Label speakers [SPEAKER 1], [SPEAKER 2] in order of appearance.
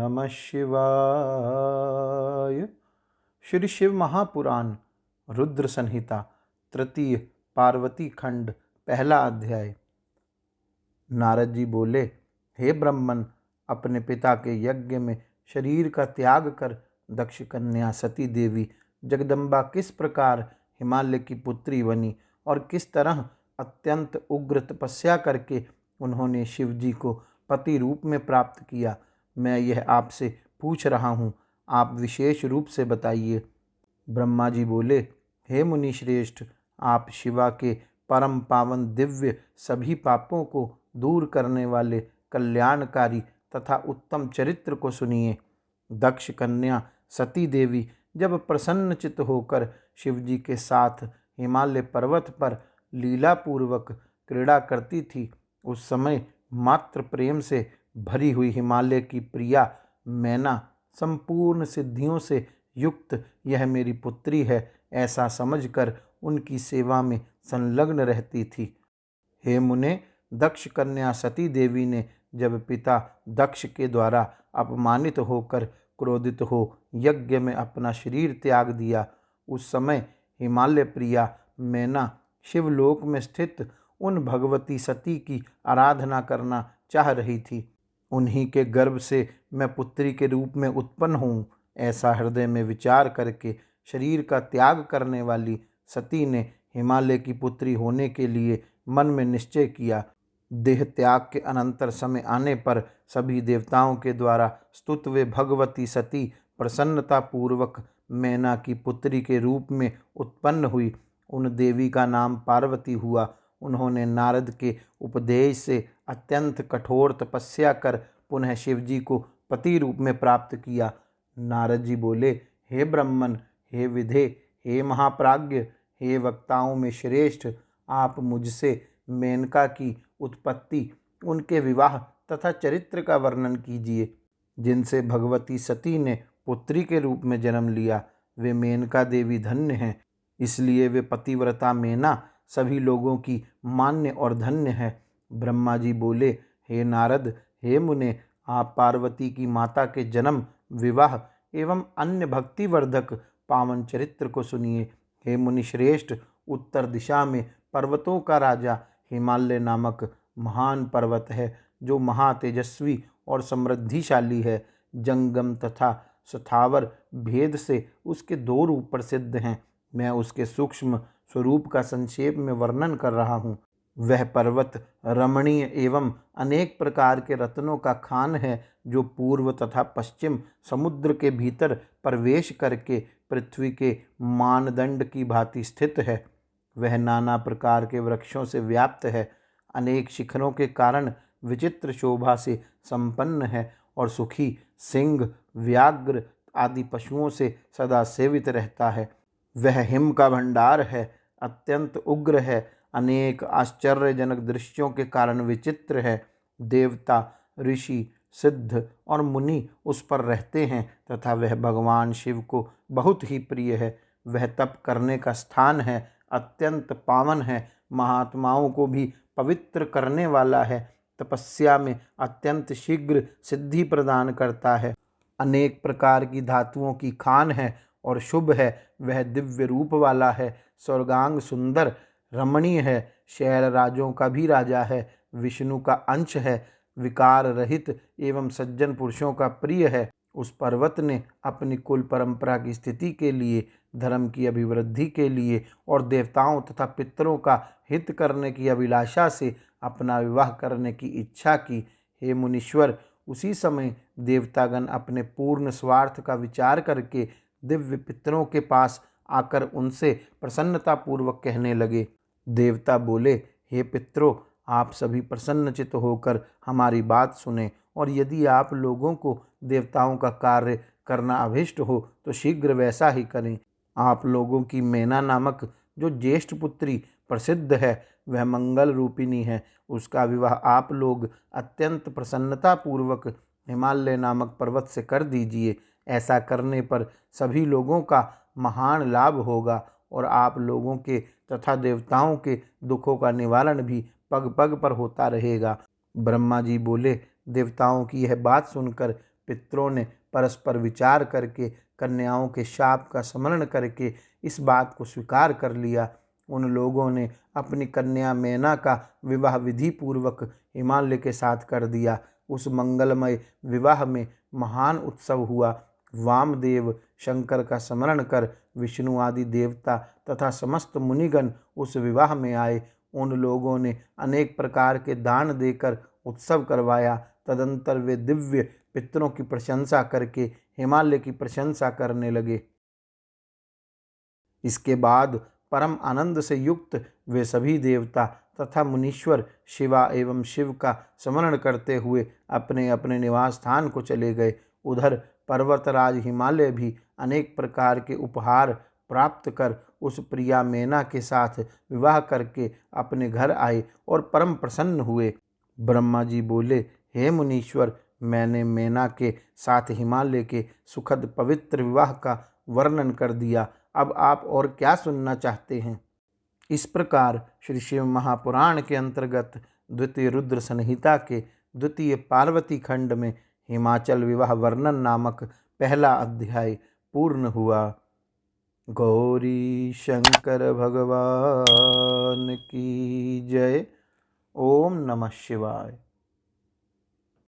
[SPEAKER 1] नमः शिवाय। श्री शिव महापुराण रुद्र संहिता तृतीय पार्वती खंड पहला अध्याय। नारद जी बोले, हे ब्रह्मन, अपने पिता के यज्ञ में शरीर का त्याग कर दक्ष कन्या सती देवी जगदम्बा किस प्रकार हिमालय की पुत्री बनी और किस तरह अत्यंत उग्र तपस्या करके उन्होंने शिव जी को पति रूप में प्राप्त किया, मैं यह आपसे पूछ रहा हूँ, आप विशेष रूप से बताइए। ब्रह्मा जी बोले, हे मुनि श्रेष्ठ, आप शिवा के परम पावन दिव्य सभी पापों को दूर करने वाले कल्याणकारी तथा उत्तम चरित्र को सुनिए। दक्ष कन्या सती देवी जब प्रसन्नचित होकर शिवजी के साथ हिमालय पर्वत पर लीलापूर्वक क्रीड़ा करती थी, उस समय मात्र प्रेम से भरी हुई हिमालय की प्रिया मैना संपूर्ण सिद्धियों से युक्त यह मेरी पुत्री है ऐसा समझकर उनकी सेवा में संलग्न रहती थी। हे मुने, दक्ष कन्या सती देवी ने जब पिता दक्ष के द्वारा अपमानित होकर क्रोधित हो यज्ञ में अपना शरीर त्याग दिया, उस समय हिमालय प्रिया मैना शिवलोक में स्थित उन भगवती सती की आराधना करना चाह रही थी। उन्हीं के गर्भ से मैं पुत्री के रूप में उत्पन्न हूँ, ऐसा हृदय में विचार करके शरीर का त्याग करने वाली सती ने हिमालय की पुत्री होने के लिए मन में निश्चय किया। देह त्याग के अनंतर समय आने पर सभी देवताओं के द्वारा स्तुत वे भगवती सती प्रसन्नता पूर्वक मैना की पुत्री के रूप में उत्पन्न हुई। उन देवी का नाम पार्वती हुआ। उन्होंने नारद के उपदेश से अत्यंत कठोर तपस्या कर पुनः शिवजी को पति रूप में प्राप्त किया। नारद जी बोले, हे ब्रह्मन, हे विधे, हे महाप्राज्ञ, हे वक्ताओं में श्रेष्ठ, आप मुझसे मेनका की उत्पत्ति, उनके विवाह तथा चरित्र का वर्णन कीजिए। जिनसे भगवती सती ने पुत्री के रूप में जन्म लिया, वे मेनका देवी धन्य हैं, इसलिए वे पतिव्रता मैना सभी लोगों की मान्य और धन्य है। ब्रह्मा जी बोले, हे नारद, हे मुने, आप पार्वती की माता के जन्म, विवाह एवं अन्य भक्तिवर्धक पावन चरित्र को सुनिए। हे मुनि श्रेष्ठ, उत्तर दिशा में पर्वतों का राजा हिमालय नामक महान पर्वत है, जो महातेजस्वी और समृद्धिशाली है। जंगम तथा स्थावर भेद से उसके दो रूप प्रसिद्ध हैं। मैं उसके सूक्ष्म स्वरूप का संक्षेप में वर्णन कर रहा हूँ। वह पर्वत रमणीय एवं अनेक प्रकार के रत्नों का खान है, जो पूर्व तथा पश्चिम समुद्र के भीतर प्रवेश करके पृथ्वी के मानदंड की भांति स्थित है। वह नाना प्रकार के वृक्षों से व्याप्त है, अनेक शिखरों के कारण विचित्र शोभा से संपन्न है और सुखी सिंह, व्याघ्र आदि पशुओं से सदा सेवित रहता है। वह हिम का भंडार है, अत्यंत उग्र है, अनेक आश्चर्यजनक दृश्यों के कारण विचित्र है। देवता, ऋषि, सिद्ध और मुनि उस पर रहते हैं तथा वह भगवान शिव को बहुत ही प्रिय है। वह तप करने का स्थान है, अत्यंत पावन है, महात्माओं को भी पवित्र करने वाला है, तपस्या में अत्यंत शीघ्र सिद्धि प्रदान करता है, अनेक प्रकार की धातुओं की खान है और शुभ है। वह दिव्य रूप वाला है, स्वर्गांग सुंदर रमणीय है, शैल राजों का भी राजा है, विष्णु का अंश है, विकार रहित एवं सज्जन पुरुषों का प्रिय है। उस पर्वत ने अपनी कुल परंपरा की स्थिति के लिए, धर्म की अभिवृद्धि के लिए और देवताओं तथा पितरों का हित करने की अभिलाषा से अपना विवाह करने की इच्छा की। हे मुनीश्वर, उसी समय देवतागण अपने पूर्ण स्वार्थ का विचार करके दिव्य पितरों के पास आकर उनसे प्रसन्नतापूर्वक कहने लगे। देवता बोले, हे पितरों, आप सभी प्रसन्नचित होकर हमारी बात सुने और यदि आप लोगों को देवताओं का कार्य करना अभिष्ट हो तो शीघ्र वैसा ही करें। आप लोगों की मैना नामक जो ज्येष्ठ पुत्री प्रसिद्ध है, वह मंगल रूपिणी है। उसका विवाह आप लोग अत्यंत प्रसन्नतापूर्वक हिमालय नामक पर्वत से कर दीजिए। ऐसा करने पर सभी लोगों का महान लाभ होगा और आप लोगों के तथा देवताओं के दुखों का निवारण भी पग पग पर होता रहेगा। ब्रह्मा जी बोले, देवताओं की यह बात सुनकर पितरों ने परस्पर विचार करके कन्याओं के शाप का स्मरण करके इस बात को स्वीकार कर लिया। उन लोगों ने अपनी कन्या मैना का विवाह विधि पूर्वक हिमालय के साथ कर दिया। उस मंगलमय विवाह में महान उत्सव हुआ। वामदेव शंकर का स्मरण कर विष्णु आदि देवता तथा समस्त मुनिगण उस विवाह में आए। उन लोगों ने अनेक प्रकार के दान देकर उत्सव करवाया। तदंतर वे दिव्य पितरों की प्रशंसा करके हिमालय की प्रशंसा करने लगे। इसके बाद परम आनंद से युक्त वे सभी देवता तथा मुनीश्वर शिवा एवं शिव का स्मरण करते हुए अपने अपने निवास स्थान को चले गए। उधर पर्वतराज हिमालय भी अनेक प्रकार के उपहार प्राप्त कर उस प्रिया मैना के साथ विवाह करके अपने घर आए और परम प्रसन्न हुए। ब्रह्मा जी बोले, हे मुनीश्वर, मैंने मैना के साथ हिमालय के सुखद पवित्र विवाह का वर्णन कर दिया। अब आप और क्या सुनना चाहते हैं? इस प्रकार श्री शिव महापुराण के अंतर्गत द्वितीय रुद्र संहिता के द्वितीय पार्वती खंड में हिमाचल विवाह वर्णन नामक पहला अध्याय पूर्ण हुआ। गौरी शंकर भगवान की जय। ओम नमः शिवाय।